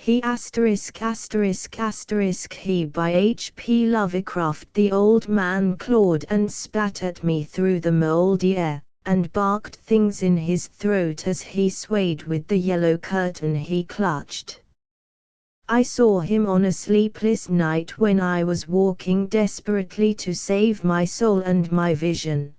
He ***** he by H.P. Lovecraft. The old man clawed and spat at me through the mouldy air, and barked things in his throat as he swayed with the yellow curtain he clutched. I saw him on a sleepless night when I was walking desperately to save my soul and my vision.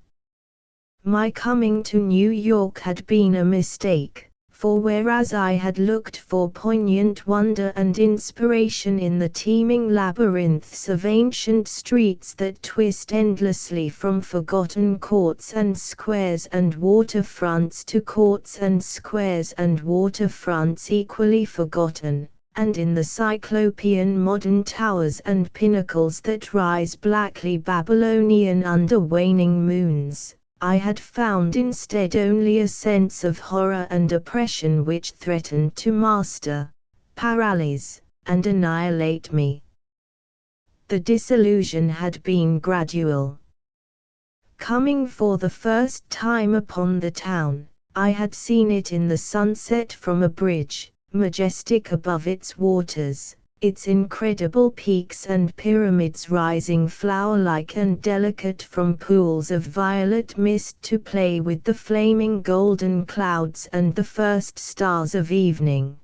My coming to New York had been a mistake. For whereas I had looked for poignant wonder and inspiration in the teeming labyrinths of ancient streets that twist endlessly from forgotten courts and squares and waterfronts to courts and squares and waterfronts equally forgotten, and in the cyclopean modern towers and pinnacles that rise blackly Babylonian under waning moons, I had found instead only a sense of horror and oppression which threatened to master, paralyze, and annihilate me. The disillusion had been gradual. Coming for the first time upon the town, I had seen it in the sunset from a bridge, majestic above its waters, its incredible peaks and pyramids rising flower-like and delicate from pools of violet mist to play with the flaming golden clouds and the first stars of evening.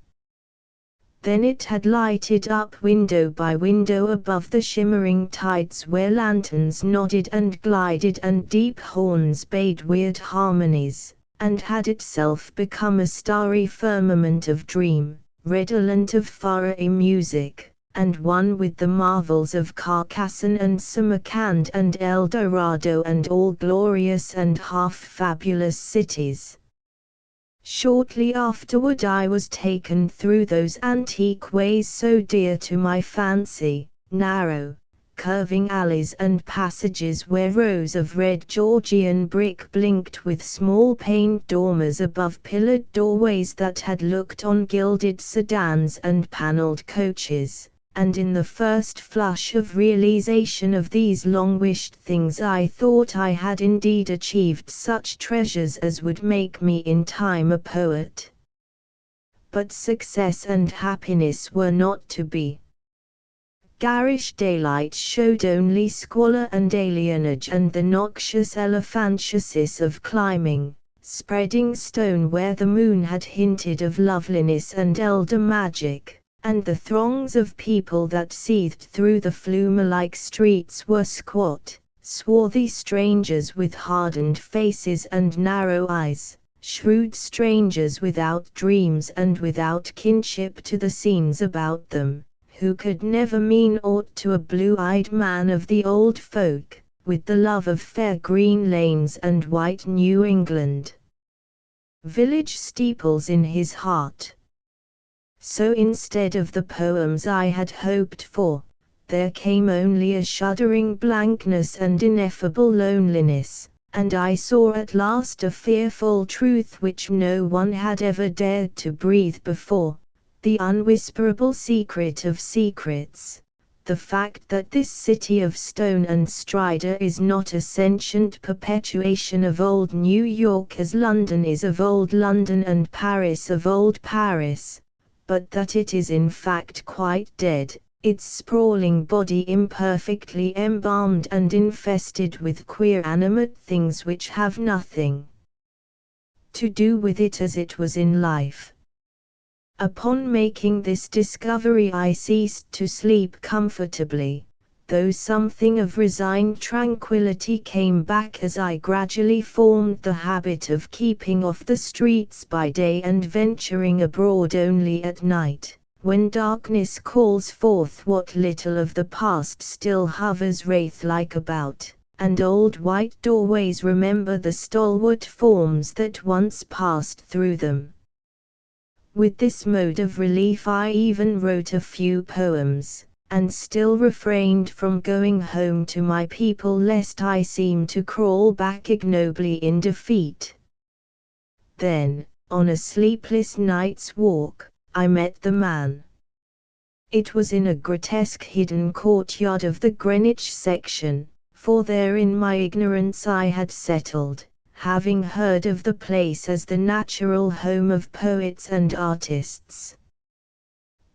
Then it had lighted up window by window above the shimmering tides where lanterns nodded and glided and deep horns bayed weird harmonies, and had itself become a starry firmament of dream, redolent of far-away music, and one with the marvels of Carcassonne and Samarkand and El Dorado and all glorious and half-fabulous cities. Shortly afterward I was taken through those antique ways so dear to my fancy, narrow, curving alleys and passages where rows of red Georgian brick blinked with small paned dormers above pillared doorways that had looked on gilded sedans and panelled coaches, and in the first flush of realization of these long-wished things I thought I had indeed achieved such treasures as would make me in time a poet. But success and happiness were not to be. Garish daylight showed only squalor and alienage and the noxious elephantiasis of climbing, spreading stone where the moon had hinted of loveliness and elder magic, and the throngs of people that seethed through the flume-like streets were squat, swarthy strangers with hardened faces and narrow eyes, shrewd strangers without dreams and without kinship to the scenes about them, who could never mean aught to a blue-eyed man of the old folk, with the love of fair green lanes and white New England village steeples in his heart. So instead of the poems I had hoped for, there came only a shuddering blankness and ineffable loneliness, and I saw at last a fearful truth which no one had ever dared to breathe before, the unwhisperable secret of secrets, the fact that this city of stone and strider is not a sentient perpetuation of old New York as London is of old London and Paris of old Paris, but that it is in fact quite dead, its sprawling body imperfectly embalmed and infested with queer animate things which have nothing to do with it as it was in life. Upon making this discovery I ceased to sleep comfortably, though something of resigned tranquility came back as I gradually formed the habit of keeping off the streets by day and venturing abroad only at night, when darkness calls forth what little of the past still hovers wraith-like about, and old white doorways remember the stalwart forms that once passed through them. With this mode of relief I even wrote a few poems, and still refrained from going home to my people lest I seem to crawl back ignobly in defeat. Then, on a sleepless night's walk, I met the man. It was in a grotesque hidden courtyard of the Greenwich section, for there in my ignorance I had settled, having heard of the place as the natural home of poets and artists.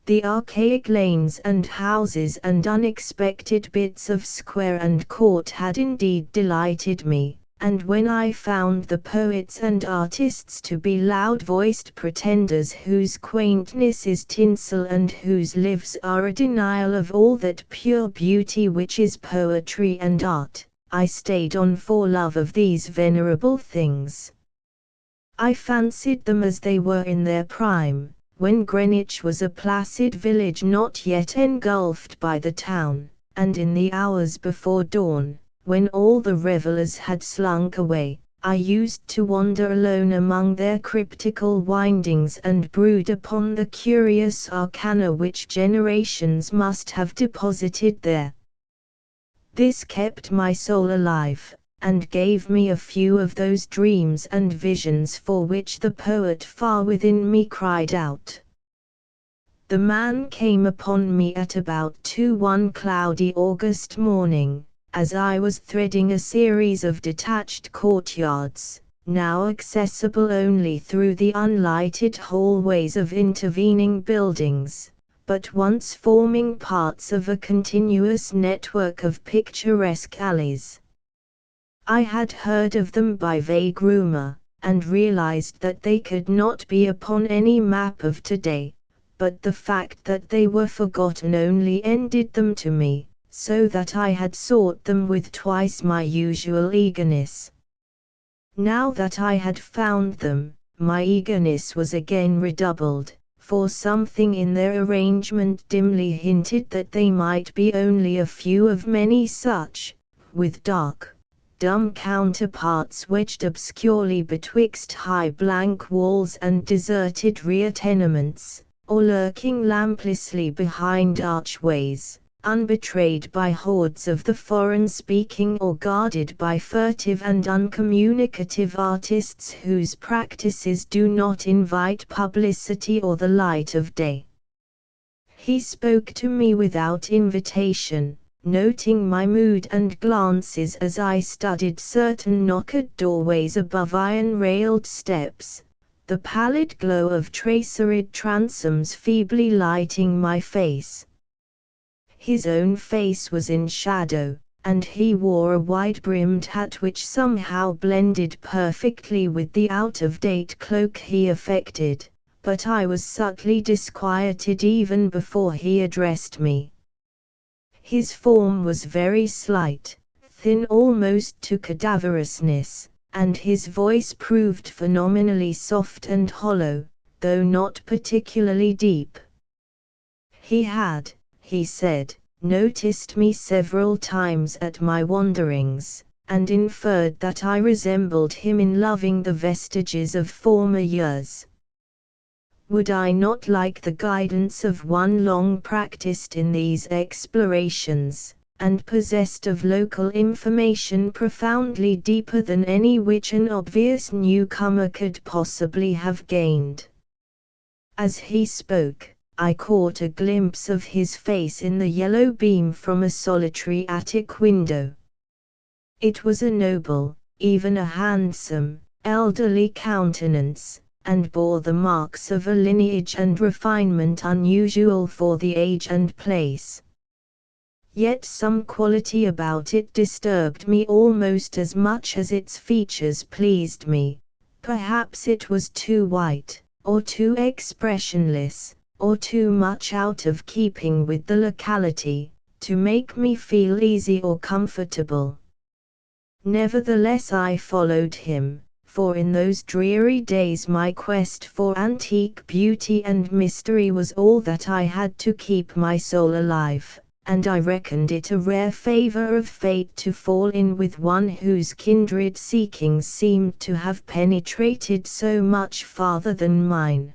The archaic lanes and houses and unexpected bits of square and court had indeed delighted me, and when I found the poets and artists to be loud-voiced pretenders whose quaintness is tinsel and whose lives are a denial of all that pure beauty which is poetry and art, I stayed on for love of these venerable things. I fancied them as they were in their prime, when Greenwich was a placid village not yet engulfed by the town, and in the hours before dawn, when all the revellers had slunk away, I used to wander alone among their cryptical windings and brood upon the curious arcana which generations must have deposited there. This kept my soul alive, and gave me a few of those dreams and visions for which the poet far within me cried out. The man came upon me at about 2 one cloudy August morning, as I was threading a series of detached courtyards, now accessible only through the unlighted hallways of intervening buildings, but once forming parts of a continuous network of picturesque alleys. I had heard of them by vague rumor, and realized that they could not be upon any map of today, but the fact that they were forgotten only endeared them to me, so that I had sought them with twice my usual eagerness. Now that I had found them, my eagerness was again redoubled, for something in their arrangement dimly hinted that they might be only a few of many such, with dark, dumb counterparts wedged obscurely betwixt high blank walls and deserted rear tenements, or lurking lamplessly behind archways, unbetrayed by hordes of the foreign-speaking or guarded by furtive and uncommunicative artists whose practices do not invite publicity or the light of day. He spoke to me without invitation, noting my mood and glances as I studied certain knockered doorways above iron-railed steps, the pallid glow of traceried transoms feebly lighting my face. His own face was in shadow, and he wore a wide-brimmed hat which somehow blended perfectly with the out-of-date cloak he affected, but I was subtly disquieted even before he addressed me. His form was very slight, thin almost to cadaverousness, and his voice proved phenomenally soft and hollow, though not particularly deep. He had, he said, noticed me several times at my wanderings, and inferred that I resembled him in loving the vestiges of former years. Would I not like the guidance of one long practiced in these explorations, and possessed of local information profoundly deeper than any which an obvious newcomer could possibly have gained? As he spoke, I caught a glimpse of his face in the yellow beam from a solitary attic window. It was a noble, even a handsome, elderly countenance, and bore the marks of a lineage and refinement unusual for the age and place. Yet some quality about it disturbed me almost as much as its features pleased me. Perhaps it was too white, or too expressionless, or too much out of keeping with the locality, to make me feel easy or comfortable. Nevertheless I followed him, for in those dreary days my quest for antique beauty and mystery was all that I had to keep my soul alive, and I reckoned it a rare favor of fate to fall in with one whose kindred seekings seemed to have penetrated so much farther than mine.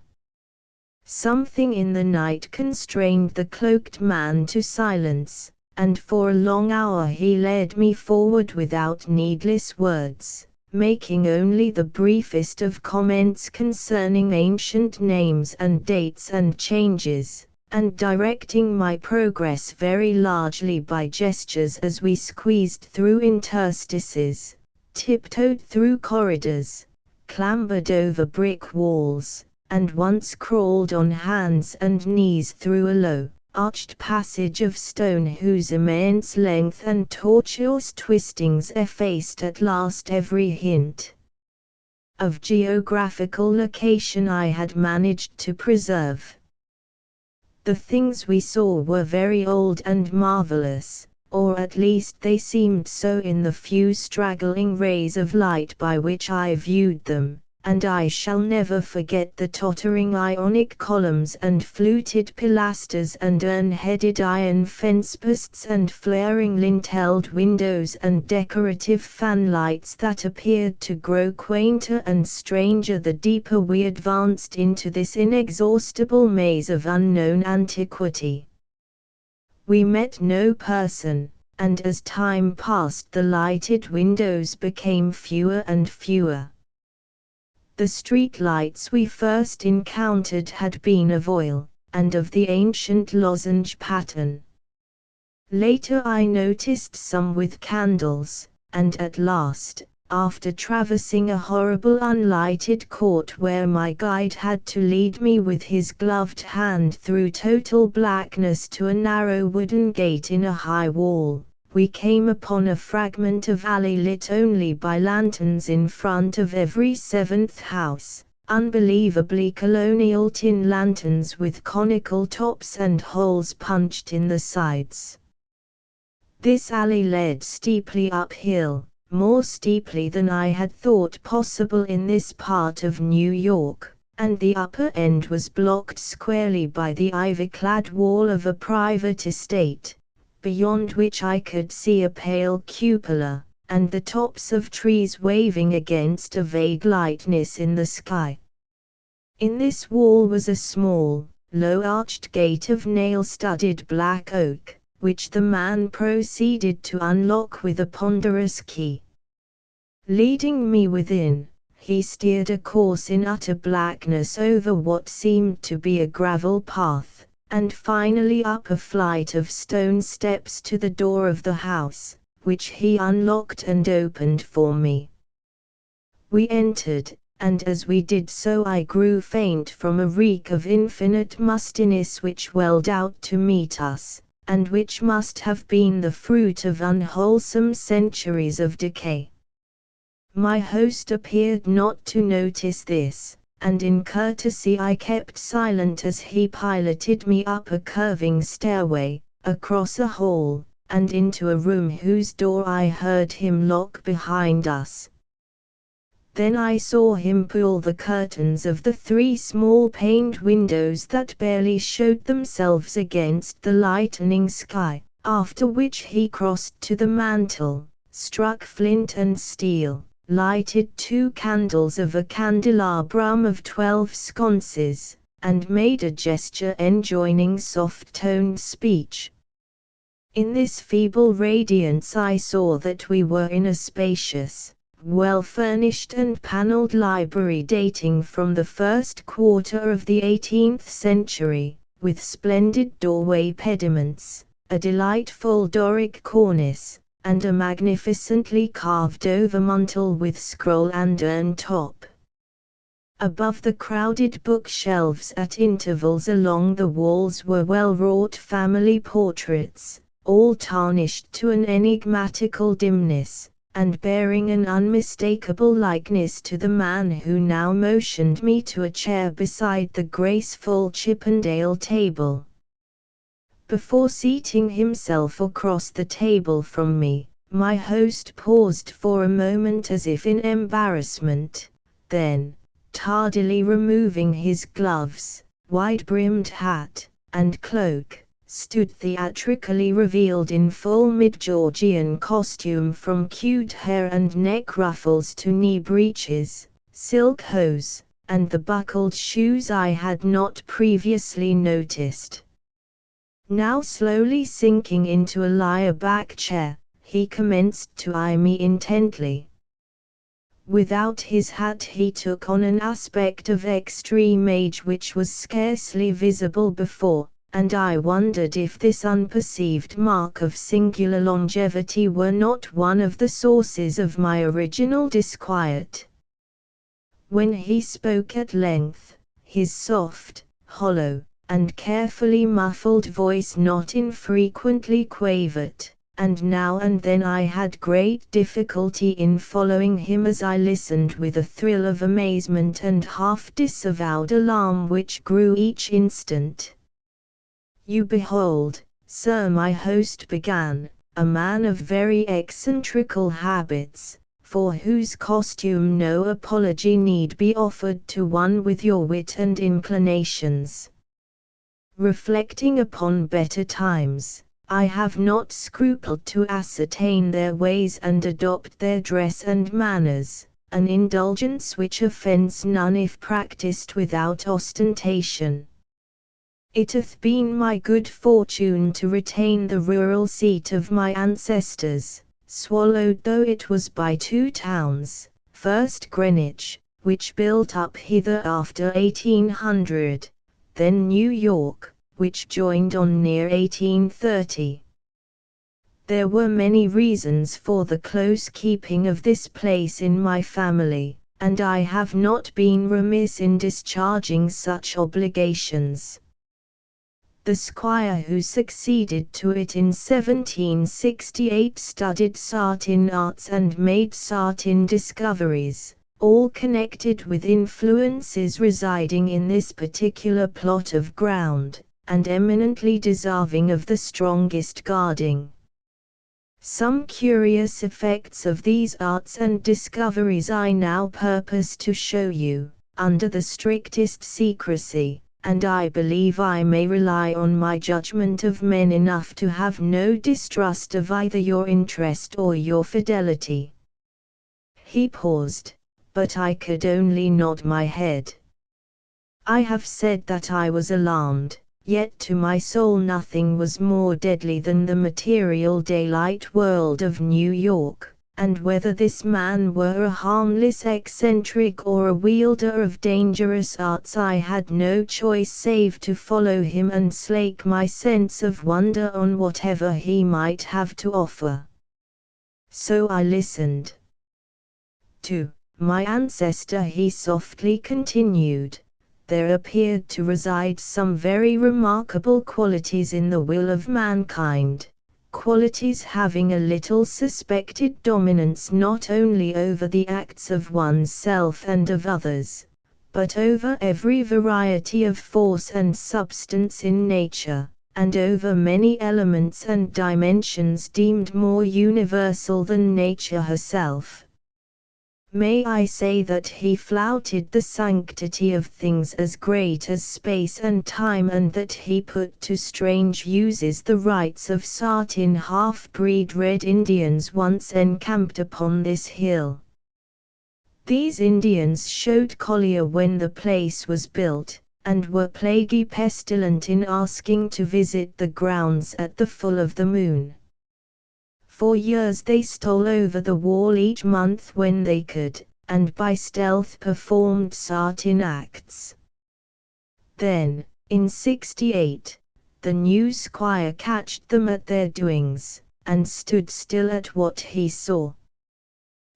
Something in the night constrained the cloaked man to silence, and for a long hour he led me forward without needless words, making only the briefest of comments concerning ancient names and dates and changes, and directing my progress very largely by gestures as we squeezed through interstices, tiptoed through corridors, clambered over brick walls, and once crawled on hands and knees through a low, arched passage of stone whose immense length and tortuous twistings effaced at last every hint of geographical location I had managed to preserve. The things we saw were very old and marvelous, or at least they seemed so in the few straggling rays of light by which I viewed them, and I shall never forget the tottering Ionic columns and fluted pilasters and urn-headed iron fence-posts and flaring lintelled windows and decorative fanlights that appeared to grow quainter and stranger the deeper we advanced into this inexhaustible maze of unknown antiquity. We met no person, and as time passed the lighted windows became fewer and fewer. The street lights we first encountered had been of oil, and of the ancient lozenge pattern. Later I noticed some with candles, and at last, after traversing a horrible unlighted court where my guide had to lead me with his gloved hand through total blackness to a narrow wooden gate in a high wall, we came upon a fragment of alley lit only by lanterns in front of every seventh house, unbelievably colonial tin lanterns with conical tops and holes punched in the sides. This alley led steeply uphill, more steeply than I had thought possible in this part of New York, and the upper end was blocked squarely by the ivy-clad wall of a private estate, beyond which I could see a pale cupola, and the tops of trees waving against a vague lightness in the sky. In this wall was a small, low-arched gate of nail-studded black oak, which the man proceeded to unlock with a ponderous key. Leading me within, he steered a course in utter blackness over what seemed to be a gravel path, and finally up a flight of stone steps to the door of the house, which he unlocked and opened for me. We entered, and as we did so I grew faint from a reek of infinite mustiness which welled out to meet us, and which must have been the fruit of unwholesome centuries of decay. My host appeared not to notice this, and in courtesy I kept silent as he piloted me up a curving stairway, across a hall, and into a room whose door I heard him lock behind us. Then I saw him pull the curtains of the 3 small paned windows that barely showed themselves against the lightening sky, after which he crossed to the mantel, struck flint and steel, lighted 2 candles of a candelabrum of 12 sconces, and made a gesture enjoining soft-toned speech. In this feeble radiance I saw that we were in a spacious, well-furnished and panelled library dating from the first quarter of the 18th century, with splendid doorway pediments, a delightful Doric cornice, and a magnificently carved overmantel with scroll and urn top. Above the crowded bookshelves at intervals along the walls were well-wrought family portraits, all tarnished to an enigmatical dimness, and bearing an unmistakable likeness to the man who now motioned me to a chair beside the graceful Chippendale table. Before seating himself across the table from me, my host paused for a moment as if in embarrassment, then, tardily removing his gloves, wide-brimmed hat, and cloak, stood theatrically revealed in full mid-Georgian costume from queued hair and neck ruffles to knee breeches, silk hose, and the buckled shoes I had not previously noticed. Now slowly sinking into a lie-back chair, he commenced to eye me intently. Without his hat he took on an aspect of extreme age which was scarcely visible before, and I wondered if this unperceived mark of singular longevity were not one of the sources of my original disquiet. When he spoke at length, his soft, hollow, and carefully muffled voice not infrequently quavered, and now and then I had great difficulty in following him as I listened with a thrill of amazement and half-disavowed alarm which grew each instant. "You behold, sir," my host began, "a man of very eccentrical habits, for whose costume no apology need be offered to one with your wit and inclinations. Reflecting upon better times, I have not scrupled to ascertain their ways and adopt their dress and manners, an indulgence which offends none if practiced without ostentation. It hath been my good fortune to retain the rural seat of my ancestors, swallowed though it was by two towns, first Greenwich, which built up hither after 1800, then New York, which joined on near 1830. There were many reasons for the close keeping of this place in my family, and I have not been remiss in discharging such obligations. The squire who succeeded to it in 1768 studied certain arts and made certain discoveries, all connected with influences residing in this particular plot of ground, and eminently deserving of the strongest guarding. Some curious effects of these arts and discoveries I now purpose to show you, under the strictest secrecy, and I believe I may rely on my judgment of men enough to have no distrust of either your interest or your fidelity." He paused, but I could only nod my head. I have said that I was alarmed, yet to my soul nothing was more deadly than the material daylight world of New York, and whether this man were a harmless eccentric or a wielder of dangerous arts I had no choice save to follow him and slake my sense of wonder on whatever he might have to offer. So I listened. "To my ancestor," he softly continued, "there appeared to reside some very remarkable qualities in the will of mankind, qualities having a little suspected dominance not only over the acts of one's self and of others, but over every variety of force and substance in nature, and over many elements and dimensions deemed more universal than nature herself. May I say that he flouted the sanctity of things as great as space and time, and that he put to strange uses the rights of certain half-breed Red Indians once encamped upon this hill. These Indians showed choler when the place was built, and were plaguy pestilent in asking to visit the grounds at the full of the moon. For years they stole over the wall each month when they could, and by stealth performed certain acts. Then, in '68, the new squire catched them at their doings, and stood still at what he saw.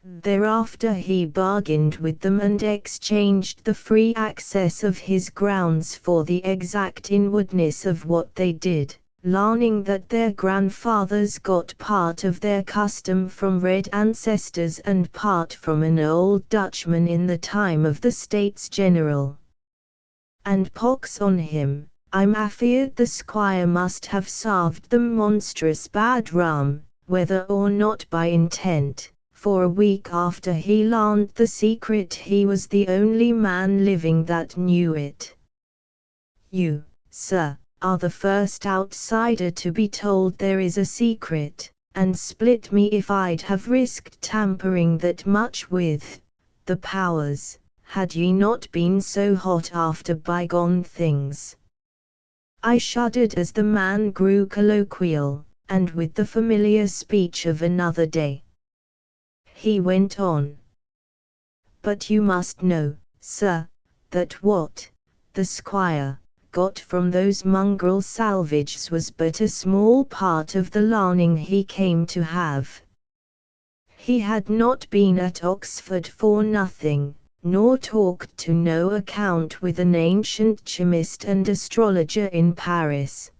Thereafter he bargained with them and exchanged the free access of his grounds for the exact inwardness of what they did, learning that their grandfathers got part of their custom from red ancestors and part from an old Dutchman in the time of the States General. And pox on him, I'm afeard the squire must have served them monstrous bad rum, whether or not by intent, for a week after he learned the secret he was the only man living that knew it. You, sir, are the first outsider to be told there is a secret, and split me if I'd have risked tampering that much with the powers, had ye not been so hot after bygone things." I shuddered as the man grew colloquial, and with the familiar speech of another day. He went on. "But you must know, sir, that what the squire got from those mongrel salvages was but a small part of the learning he came to have. He had not been at Oxford for nothing, nor talked to no account with an ancient chemist and astrologer in Paris.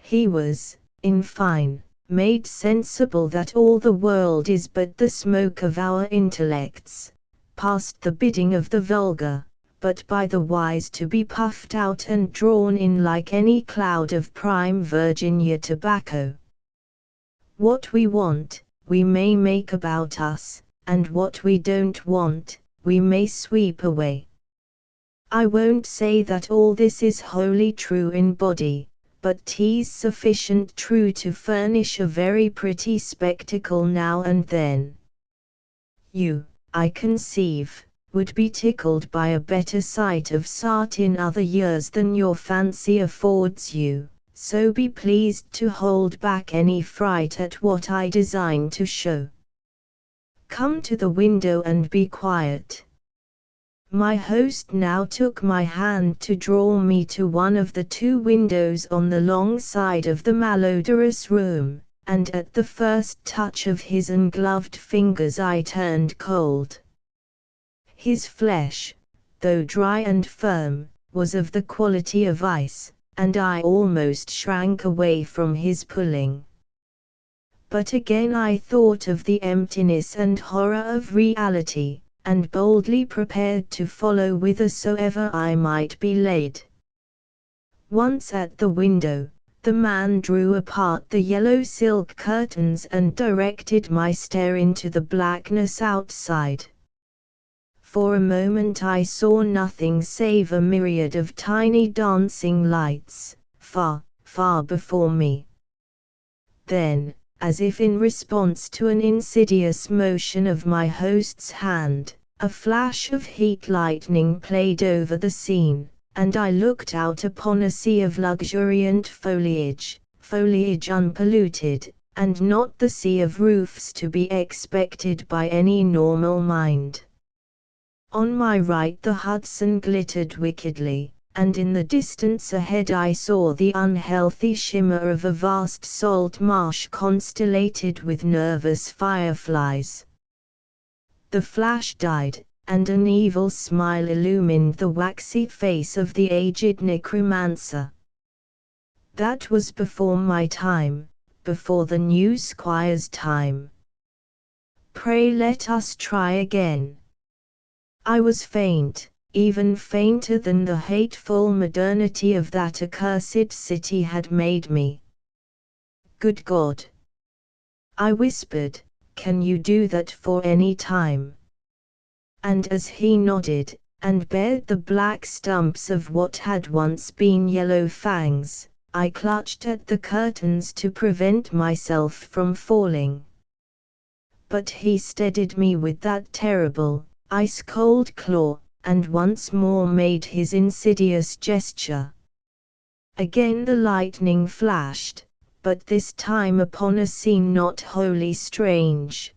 He was, in fine, made sensible that all the world is but the smoke of our intellects, past the bidding of the vulgar, but by the wise to be puffed out and drawn in like any cloud of prime Virginia tobacco. What we want, we may make about us, and what we don't want, we may sweep away. I won't say that all this is wholly true in body, but 'tis sufficient true to furnish a very pretty spectacle now and then. You, I conceive, would be tickled by a better sight of Sart in other years than your fancy affords you, so be pleased to hold back any fright at what I design to show. Come to the window and be quiet. My host now took my hand to draw me to one of the two windows on the long side of the malodorous room, and at the first touch of his ungloved fingers I turned cold. His flesh, though dry and firm, was of the quality of ice, and I almost shrank away from his pulling. But again I thought of the emptiness and horror of reality, and boldly prepared to follow whithersoever I might be led. Once at the window, the man drew apart the yellow silk curtains and directed my stare into the blackness outside. For a moment I saw nothing save a myriad of tiny dancing lights, far, far before me. Then, as if in response to an insidious motion of my host's hand, a flash of heat lightning played over the scene, and I looked out upon a sea of luxuriant foliage, foliage unpolluted, and not the sea of roofs to be expected by any normal mind. On my right the Hudson glittered wickedly, and in the distance ahead I saw the unhealthy shimmer of a vast salt marsh constellated with nervous fireflies. The flash died, and an evil smile illumined the waxy face of the aged necromancer. That was before my time, before the new squire's time. Pray let us try again. I was faint, even fainter than the hateful modernity of that accursed city had made me. Good God! I whispered, can you do that for any time? And as he nodded, and bared the black stumps of what had once been yellow fangs, I clutched at the curtains to prevent myself from falling. But he steadied me with that terrible, ice-cold claw, and once more made his insidious gesture. Again the lightning flashed, but this time upon a scene not wholly strange.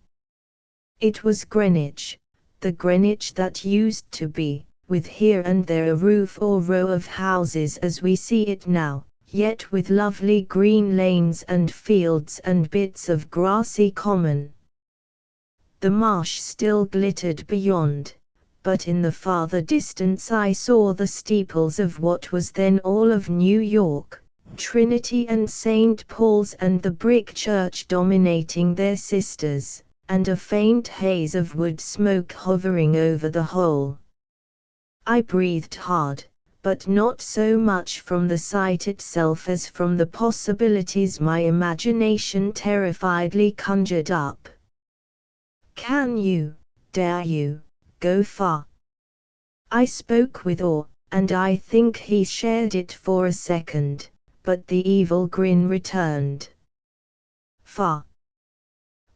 It was Greenwich, the Greenwich that used to be, with here and there a roof or row of houses as we see it now, yet with lovely green lanes and fields and bits of grassy common. The marsh still glittered beyond, but in the farther distance I saw the steeples of what was then all of New York, Trinity and St. Paul's and the brick church dominating their sisters, and a faint haze of wood smoke hovering over the whole. I breathed hard, but not so much from the sight itself as from the possibilities my imagination terrifiedly conjured up. Can you, dare you, go far? I spoke with awe, and I think he shared it for a second, but the evil grin returned. Far?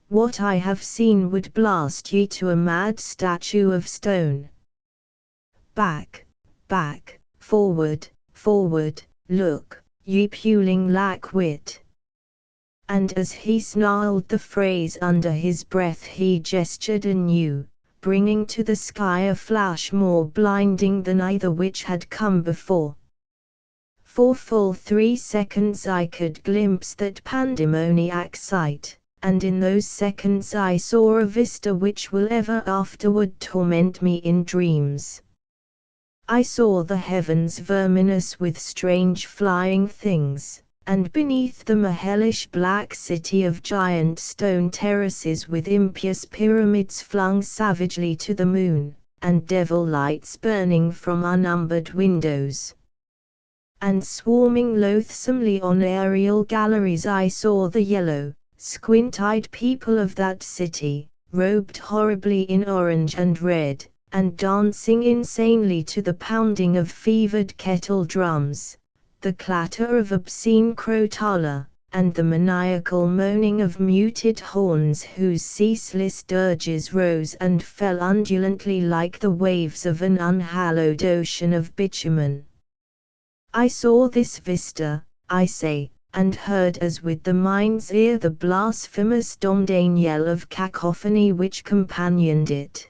What I have seen would blast ye to a mad statue of stone. Back, back, forward, forward, look, ye puling lack-wit. And as he snarled the phrase under his breath he gestured anew, bringing to the sky a flash more blinding than either which had come before. For full 3 seconds I could glimpse that pandemoniac sight, and in those seconds I saw a vista which will ever afterward torment me in dreams. I saw the heavens verminous with strange flying things, and beneath them a hellish black city of giant stone terraces with impious pyramids flung savagely to the moon, and devil lights burning from unnumbered windows. And swarming loathsomely on aerial galleries I saw the yellow, squint-eyed people of that city, robed horribly in orange and red, and dancing insanely to the pounding of fevered kettle drums, the clatter of obscene crotala, and the maniacal moaning of muted horns whose ceaseless dirges rose and fell undulantly like the waves of an unhallowed ocean of bitumen. I saw this vista, I say, and heard as with the mind's ear the blasphemous domain yell of cacophony which companioned it.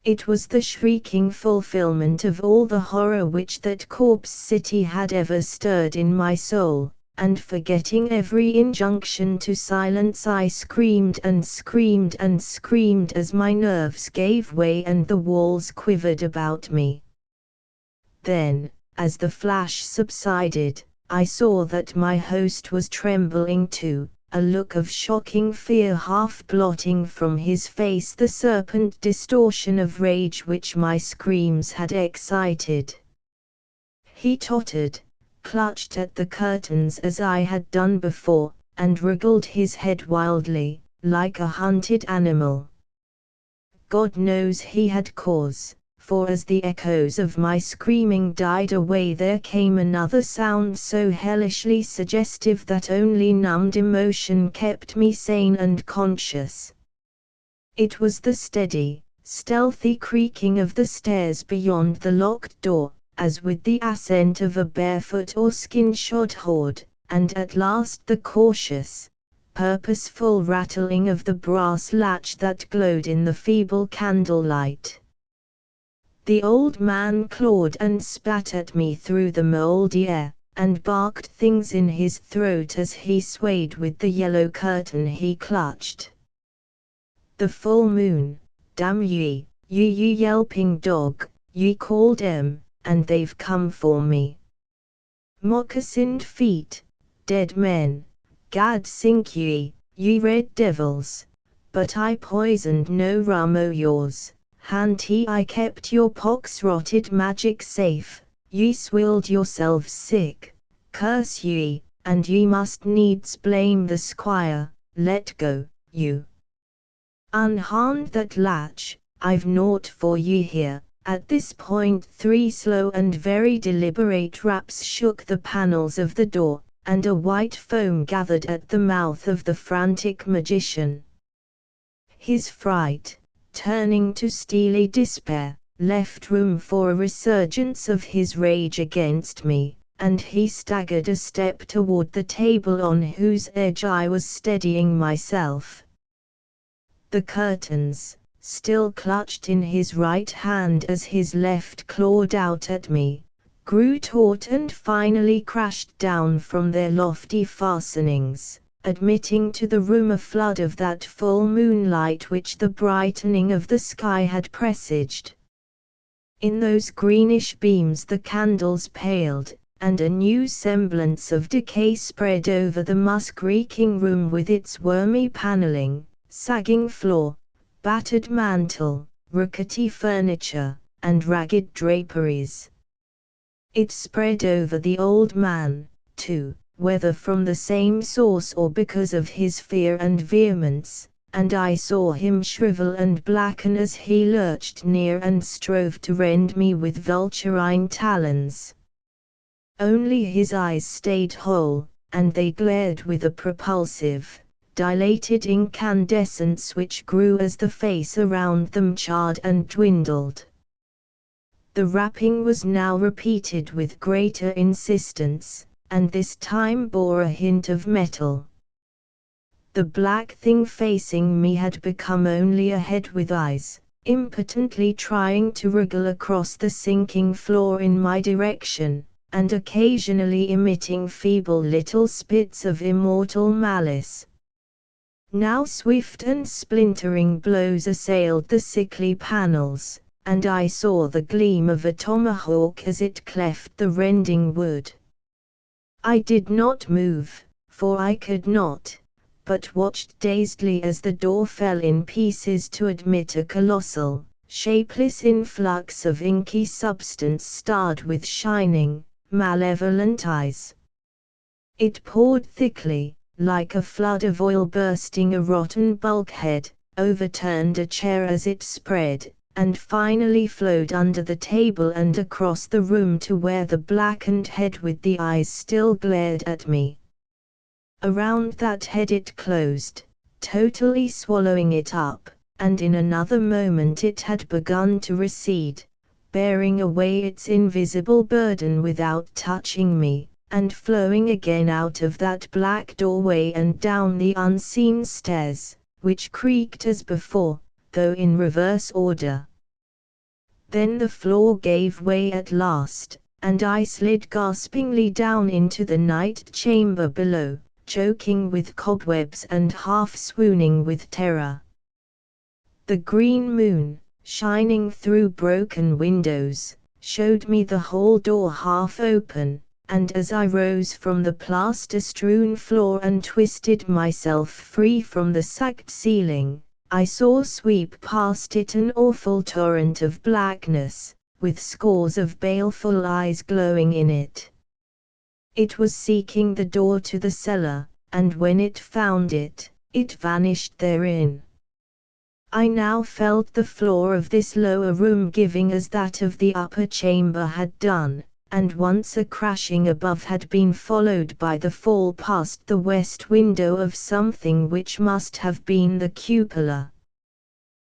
It was the shrieking fulfillment of all the horror which that corpse city had ever stirred in my soul, and forgetting every injunction to silence I screamed and screamed and screamed as my nerves gave way and the walls quivered about me. Then, as the flash subsided, I saw that my host was trembling too, a look of shocking fear half blotting from his face the serpent distortion of rage which my screams had excited. He tottered, clutched at the curtains as I had done before, and wriggled his head wildly, like a hunted animal. God knows he had cause, for as the echoes of my screaming died away there came another sound so hellishly suggestive that only numbed emotion kept me sane and conscious. It was the steady, stealthy creaking of the stairs beyond the locked door, as with the ascent of a barefoot or skin-shod horde, and at last the cautious, purposeful rattling of the brass latch that glowed in the feeble candlelight. The old man clawed and spat at me through the mouldy air, and barked things in his throat as he swayed with the yellow curtain he clutched. The full moon, damn ye, you yelping dog, ye called 'em, and they've come for me. Moccasined feet, dead men, gad sink ye, ye red devils, but I poisoned no rum o' yours. Hanty I kept your pox-rotted magic safe, ye swilled yourselves sick, curse ye, and ye must needs blame the squire, let go, you. Unharmed that latch, I've naught for ye here. At this point 3 slow and very deliberate raps shook the panels of the door, and a white foam gathered at the mouth of the frantic magician. His fright, turning to steely despair, left room for a resurgence of his rage against me, and he staggered a step toward the table on whose edge I was steadying myself. The curtains, still clutched in his right hand as his left clawed out at me, grew taut and finally crashed down from their lofty fastenings, admitting to the room a flood of that full moonlight which the brightening of the sky had presaged. In those greenish beams the candles paled, and a new semblance of decay spread over the musk-reeking room with its wormy paneling, sagging floor, battered mantel, rickety furniture, and ragged draperies. It spread over the old man, too, whether from the same source or because of his fear and vehemence, and I saw him shrivel and blacken as he lurched near and strove to rend me with vulturine talons. Only his eyes stayed whole, and they glared with a propulsive, dilated incandescence which grew as the face around them charred and dwindled. The rapping was now repeated with greater insistence, and this time bore a hint of metal. The black thing facing me had become only a head with eyes, impotently trying to wriggle across the sinking floor in my direction, and occasionally emitting feeble little spits of immortal malice. Now swift and splintering blows assailed the sickly panels, and I saw the gleam of a tomahawk as it cleft the rending wood. I did not move, for I could not, but watched dazedly as the door fell in pieces to admit a colossal, shapeless influx of inky substance starred with shining, malevolent eyes. It poured thickly, like a flood of oil bursting a rotten bulkhead, overturned a chair as it spread, and finally flowed under the table and across the room to where the blackened head with the eyes still glared at me. Around that head it closed, totally swallowing it up, and in another moment it had begun to recede, bearing away its invisible burden without touching me, and flowing again out of that black doorway and down the unseen stairs, which creaked as before, though in reverse order. Then the floor gave way at last, and I slid gaspingly down into the night chamber below, choking with cobwebs and half swooning with terror. The green moon, shining through broken windows, showed me the hall door half open, and as I rose from the plaster-strewn floor and twisted myself free from the sagged ceiling, I saw sweep past it an awful torrent of blackness, with scores of baleful eyes glowing in it. It was seeking the door to the cellar, and when it found it, it vanished therein. I now felt the floor of this lower room giving as that of the upper chamber had done, and once a crashing above had been followed by the fall past the west window of something which must have been the cupola.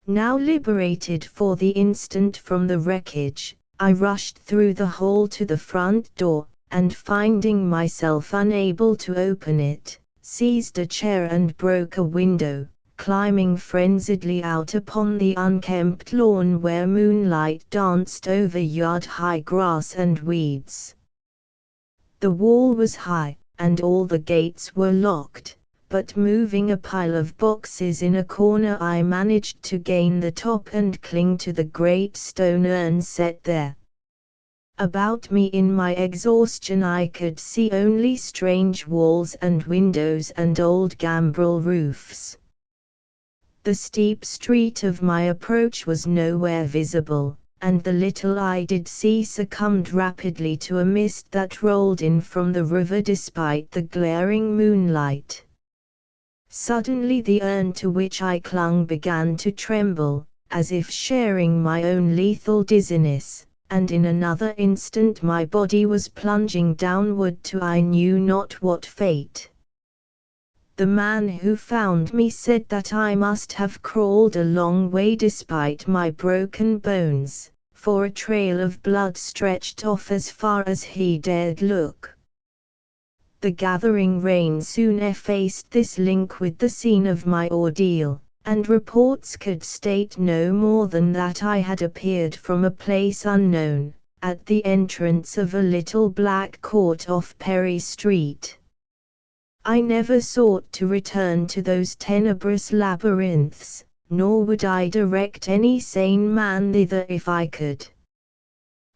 Now liberated for the instant from the wreckage, I rushed through the hall to the front door, and finding myself unable to open it, seized a chair and broke a window, climbing frenziedly out upon the unkempt lawn where moonlight danced over yard-high grass and weeds. The wall was high, and all the gates were locked, but moving a pile of boxes in a corner I managed to gain the top and cling to the great stone urn set there. About me in my exhaustion I could see only strange walls and windows and old gambrel roofs. The steep street of my approach was nowhere visible, and the little I did see succumbed rapidly to a mist that rolled in from the river despite the glaring moonlight. Suddenly the urn to which I clung began to tremble, as if sharing my own lethal dizziness, and in another instant my body was plunging downward to I knew not what fate. The man who found me said that I must have crawled a long way despite my broken bones, for a trail of blood stretched off as far as he dared look. The gathering rain soon effaced this link with the scene of my ordeal, and reports could state no more than that I had appeared from a place unknown, at the entrance of a little black court off Perry Street. I never sought to return to those tenebrous labyrinths, nor would I direct any sane man thither if I could.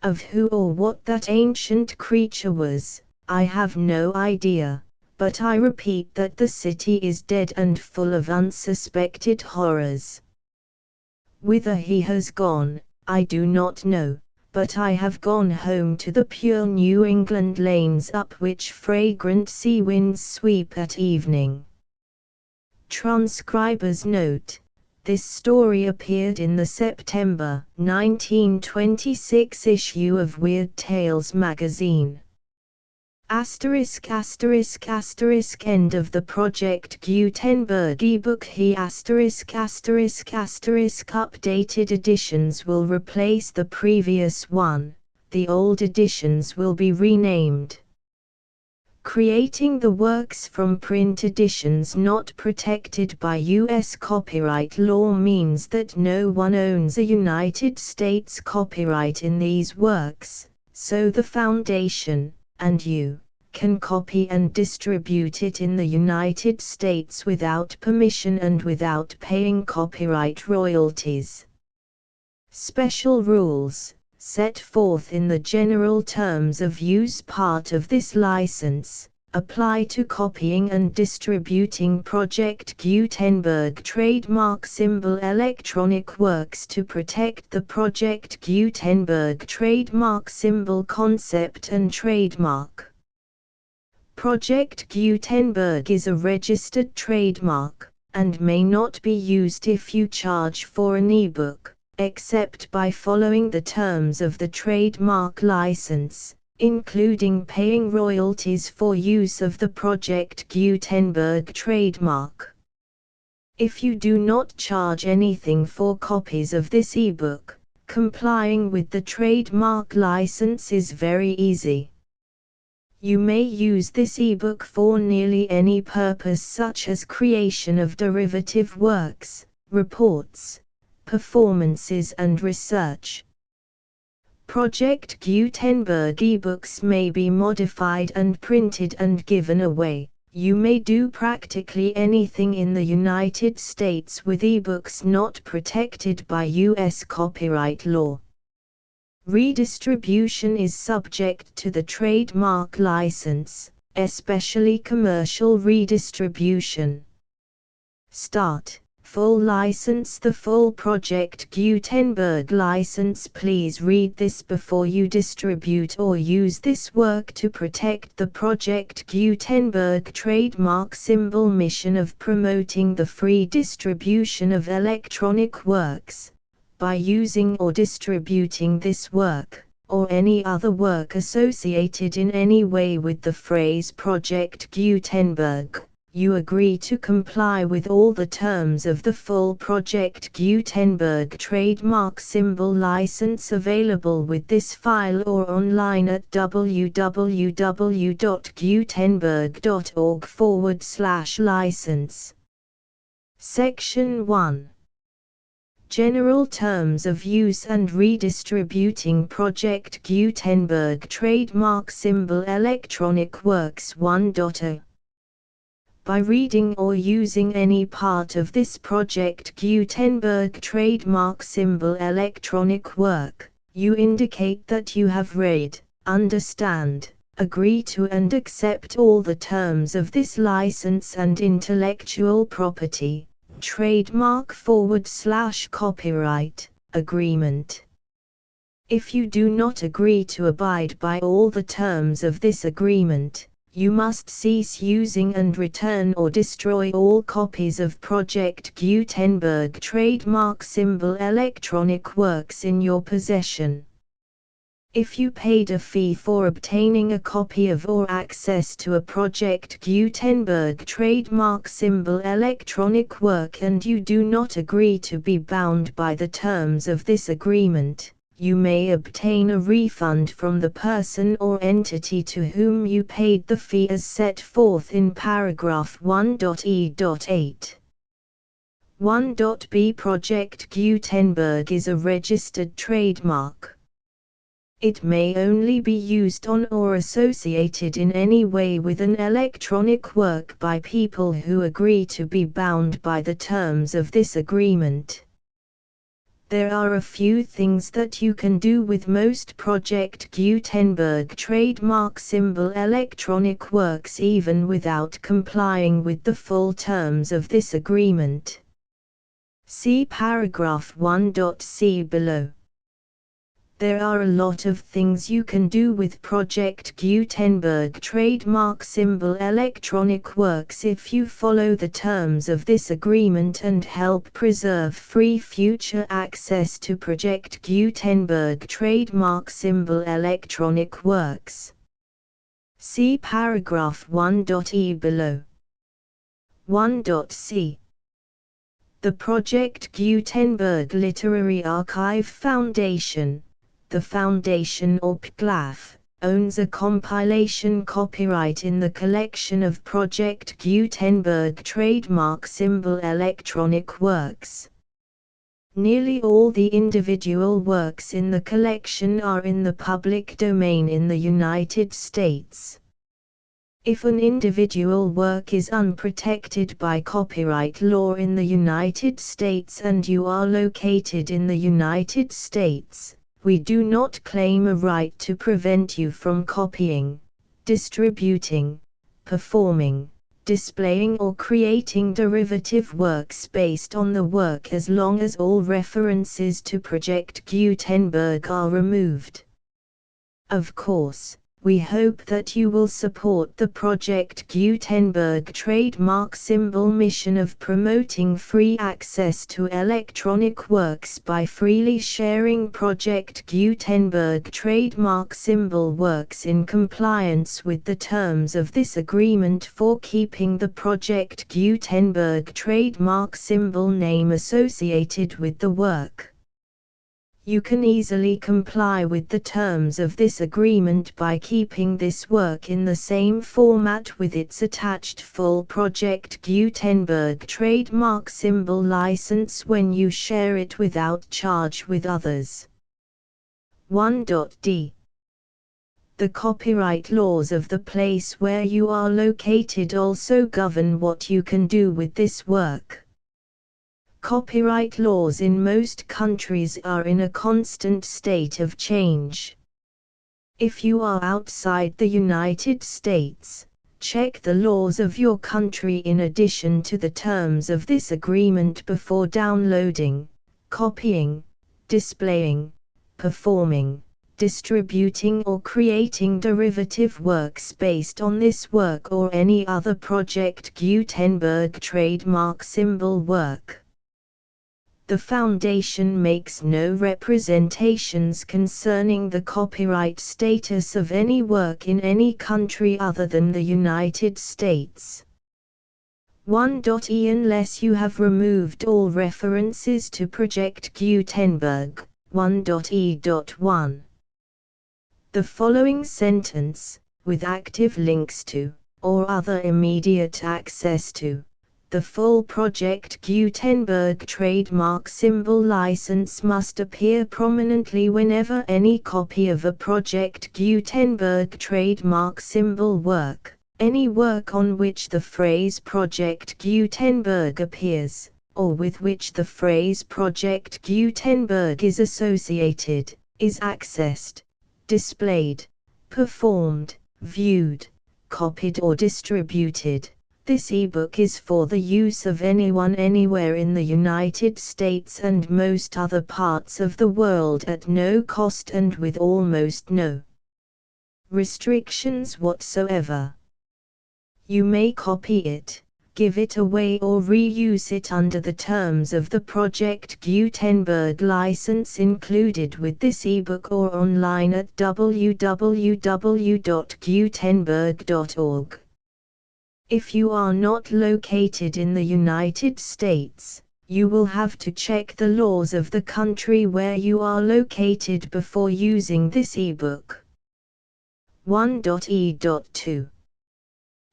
Of who or what that ancient creature was, I have no idea, but I repeat that the city is dead and full of unsuspected horrors. Whither he has gone, I do not know, but I have gone home to the pure New England lanes up which fragrant sea winds sweep at evening. Transcriber's note: this story appeared in the September 1926 issue of Weird Tales magazine. ****** End of the Project Gutenberg ebook. Updated editions will replace the previous one, the old editions will be renamed. Creating the works from print editions not protected by U.S. copyright law means that no one owns a United States copyright in these works, so the Foundation, and you, can copy and distribute it in the United States without permission and without paying copyright royalties. Special rules, set forth in the general terms of use part of this license, apply to copying and distributing Project Gutenberg trademark symbol electronic works to protect the Project Gutenberg trademark symbol concept and trademark. Project Gutenberg is a registered trademark, and may not be used if you charge for an ebook, except by following the terms of the trademark license, including paying royalties for use of the Project Gutenberg trademark. If you do not charge anything for copies of this ebook, complying with the trademark license is very easy. You may use this ebook for nearly any purpose, such as creation of derivative works, reports, performances and research. Project Gutenberg ebooks may be modified and printed and given away. You may do practically anything in the United States with ebooks not protected by U.S. copyright law. Redistribution is subject to the trademark license, especially commercial redistribution. Start. Full license. The full Project Gutenberg license. Please read this before you distribute or use this work to protect the Project Gutenberg trademark symbol mission of promoting the free distribution of electronic works. By using or distributing this work, or any other work associated in any way with the phrase Project Gutenberg, you agree to comply with all the terms of the full Project Gutenberg trademark symbol license available with this file or online at www.gutenberg.org/license. Section 1. General Terms of Use and Redistributing Project Gutenberg Trademark Symbol Electronic Works 1.0. By reading or using any part of this Project Gutenberg trademark symbol electronic work, you indicate that you have read, understand, agree to and accept all the terms of this license and intellectual property, trademark/copyright, agreement. If you do not agree to abide by all the terms of this agreement, you must cease using and return or destroy all copies of Project Gutenberg trademark symbol electronic works in your possession. If you paid a fee for obtaining a copy of or access to a Project Gutenberg trademark symbol electronic work and you do not agree to be bound by the terms of this agreement, you may obtain a refund from the person or entity to whom you paid the fee as set forth in paragraph 1.e.8. 1.b. Project Gutenberg is a registered trademark. It may only be used on or associated in any way with an electronic work by people who agree to be bound by the terms of this agreement. There are a few things that you can do with most Project Gutenberg trademark symbol electronic works even without complying with the full terms of this agreement. See paragraph 1.c below. There are a lot of things you can do with Project Gutenberg trademark symbol electronic works if you follow the terms of this agreement and help preserve free future access to Project Gutenberg trademark symbol electronic works. See paragraph 1.e below. 1.c. The Project Gutenberg Literary Archive Foundation, the Foundation or PGLAF, owns a compilation copyright in the collection of Project Gutenberg trademark symbol electronic works. Nearly all the individual works in the collection are in the public domain in the United States. If an individual work is unprotected by copyright law in the United States and you are located in the United States, we do not claim a right to prevent you from copying, distributing, performing, displaying or creating derivative works based on the work as long as all references to Project Gutenberg are removed. Of course, we hope that you will support the Project Gutenberg trademark symbol mission of promoting free access to electronic works by freely sharing Project Gutenberg trademark symbol works in compliance with the terms of this agreement for keeping the Project Gutenberg trademark symbol name associated with the work. You can easily comply with the terms of this agreement by keeping this work in the same format with its attached full Project Gutenberg trademark symbol license when you share it without charge with others. 1.d. The copyright laws of the place where you are located also govern what you can do with this work. Copyright laws in most countries are in a constant state of change. If you are outside the United States, check the laws of your country in addition to the terms of this agreement before downloading, copying, displaying, performing, distributing or creating derivative works based on this work or any other Project Gutenberg trademark symbol work. The Foundation makes no representations concerning the copyright status of any work in any country other than the United States. 1.e. Unless you have removed all references to Project Gutenberg, 1.e.1. The following sentence, with active links to, or other immediate access to, the full Project Gutenberg trademark symbol license must appear prominently whenever any copy of a Project Gutenberg trademark symbol work, any work on which the phrase Project Gutenberg appears, or with which the phrase Project Gutenberg is associated, is accessed, displayed, performed, viewed, copied or distributed. This ebook is for the use of anyone anywhere in the United States and most other parts of the world at no cost and with almost no restrictions whatsoever. You may copy it, give it away or reuse it under the terms of the Project Gutenberg license included with this ebook or online at www.gutenberg.org. If you are not located in the United States, you will have to check the laws of the country where you are located before using this ebook. 1.e.2.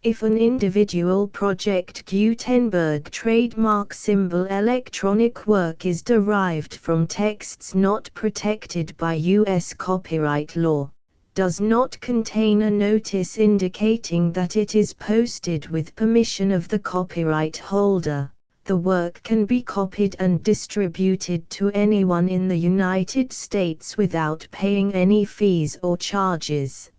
If an individual Project Gutenberg trademark symbol electronic work is derived from texts not protected by U.S. copyright law, does not contain a notice indicating that it is posted with permission of the copyright holder, the work can be copied and distributed to anyone in the United States without paying any fees or charges.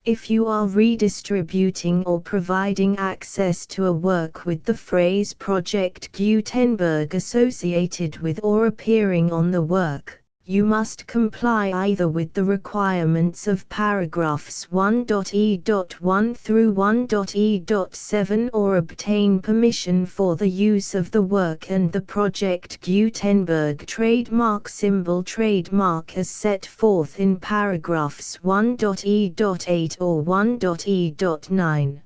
If you are redistributing or providing access to a work with the phrase Project Gutenberg associated with or appearing on the work, you must comply either with the requirements of paragraphs 1.e.1 through 1.e.7 or obtain permission for the use of the work and the Project Gutenberg trademark symbol trademark as set forth in paragraphs 1.e.8 or 1.e.9.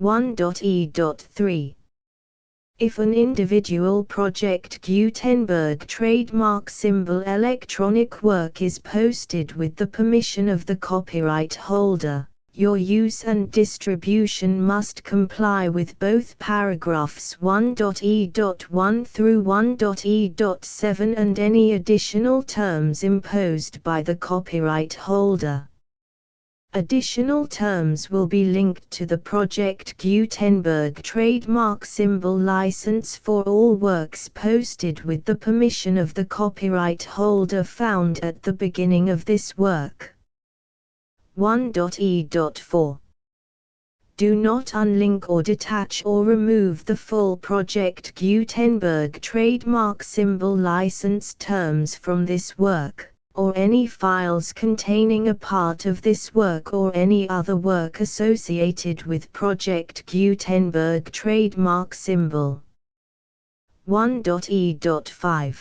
1.e.3. If an individual Project Gutenberg trademark symbol electronic work is posted with the permission of the copyright holder, your use and distribution must comply with both paragraphs 1.e.1 through 1.e.7 and any additional terms imposed by the copyright holder. Additional terms will be linked to the Project Gutenberg trademark symbol license for all works posted with the permission of the copyright holder found at the beginning of this work. 1.e.4 Do not unlink or detach or remove the full Project Gutenberg trademark symbol license terms from this work, or any files containing a part of this work or any other work associated with Project Gutenberg trademark symbol. 1.e.5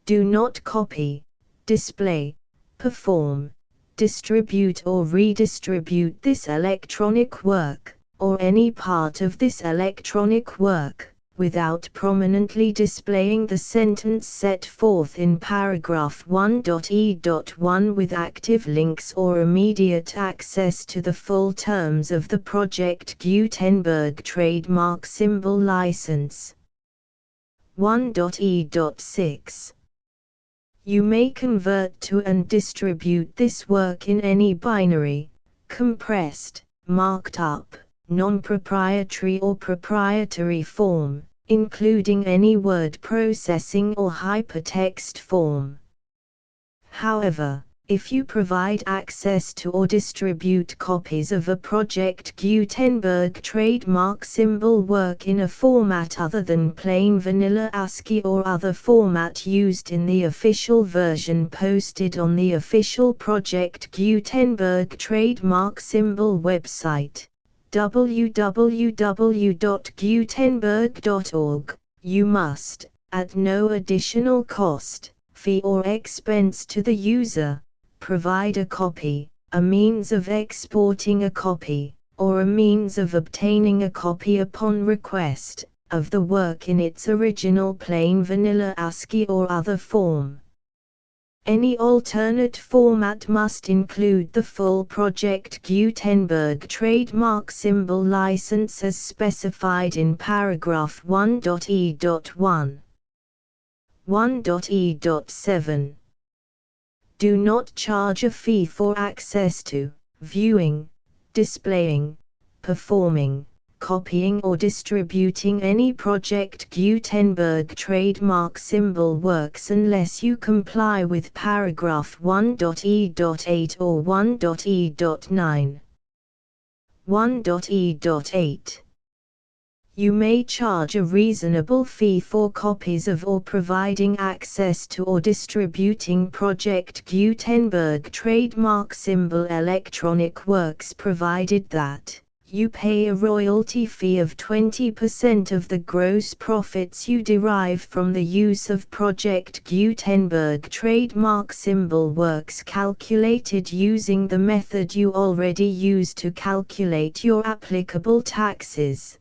Do not copy, display, perform, distribute or redistribute this electronic work, or any part of this electronic work, without prominently displaying the sentence set forth in paragraph 1.e.1 with active links or immediate access to the full terms of the Project Gutenberg trademark symbol license. 1.e.6 You may convert to and distribute this work in any binary, compressed, marked up, non-proprietary or proprietary form, including any word processing or hypertext form. However, if you provide access to or distribute copies of a Project Gutenberg trademark symbol work in a format other than plain vanilla ASCII or other format used in the official version posted on the official Project Gutenberg trademark symbol website, www.gutenberg.org, you must, at no additional cost, fee or expense to the user, provide a copy, a means of exporting a copy, or a means of obtaining a copy upon request, of the work in its original plain vanilla ASCII or other form. Any alternate format must include the full Project Gutenberg trademark symbol license as specified in paragraph 1.e.1. 1.e.7 Do not charge a fee for access to, viewing, displaying, performing, copying or distributing any Project Gutenberg trademark symbol works unless you comply with paragraph 1.e.8 or 1.e.9. 1.e.8 You may charge a reasonable fee for copies of or providing access to or distributing Project Gutenberg trademark symbol electronic works provided that you pay a royalty fee of 20% of the gross profits you derive from the use of Project Gutenberg trademark symbol works calculated using the method you already use to calculate your applicable taxes.